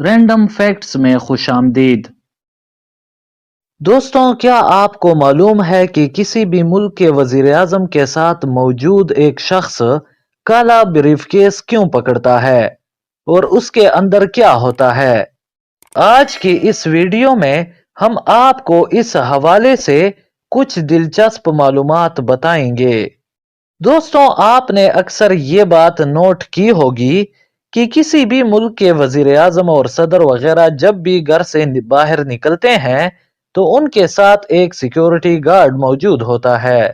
Random facts میں خوش آمدید۔ دوستوں، کیا آپ کو معلوم ہے کہ کسی بھی ملک کے وزیر اعظم کے ساتھ موجود ایک شخص کالا بریف کیس کیوں پکڑتا ہے اور اس کے اندر کیا ہوتا ہے؟ آج کی اس ویڈیو میں ہم آپ کو اس حوالے سے کچھ دلچسپ معلومات بتائیں گے۔ دوستوں، آپ نے اکثر یہ بات نوٹ کی ہوگی کہ کسی بھی ملک کے وزیر اعظم اور صدر وغیرہ جب بھی گھر سے باہر نکلتے ہیں تو ان کے ساتھ ایک سیکیورٹی گارڈ موجود ہوتا ہے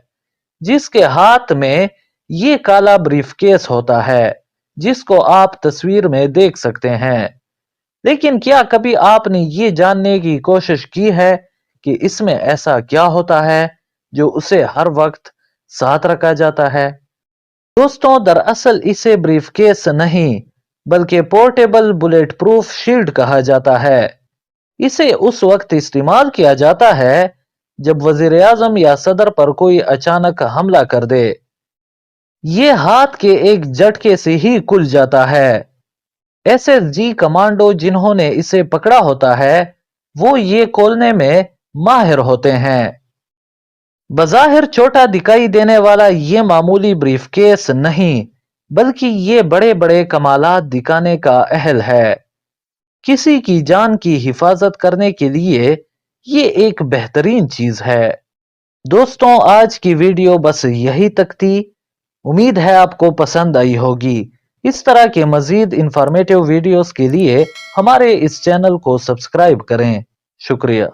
جس کے ہاتھ میں یہ کالا بریف کیس ہوتا ہے جس کو آپ تصویر میں دیکھ سکتے ہیں۔ لیکن کیا کبھی آپ نے یہ جاننے کی کوشش کی ہے کہ اس میں ایسا کیا ہوتا ہے جو اسے ہر وقت ساتھ رکھا جاتا ہے؟ دوستوں، دراصل اسے بریف کیس نہیں بلکہ پورٹیبل بلیٹ پروف شیلڈ کہا جاتا ہے۔ اسے اس وقت استعمال کیا جاتا ہے جب وزیر اعظم یا صدر پر کوئی اچانک حملہ کر دے۔ یہ ہاتھ کے ایک جھٹکے سے ہی کھل جاتا ہے۔ ایس ایس جی کمانڈو جنہوں نے اسے پکڑا ہوتا ہے وہ یہ کھولنے میں ماہر ہوتے ہیں۔ بظاہر چھوٹا دکھائی دینے والا یہ معمولی بریف کیس نہیں بلکہ یہ بڑے بڑے کمالات دکھانے کا اہل ہے۔ کسی کی جان کی حفاظت کرنے کے لیے یہ ایک بہترین چیز ہے۔ دوستوں، آج کی ویڈیو بس یہی تک تھی۔ امید ہے آپ کو پسند آئی ہوگی۔ اس طرح کے مزید انفارمیٹیو ویڈیوز کے لیے ہمارے اس چینل کو سبسکرائب کریں۔ شکریہ۔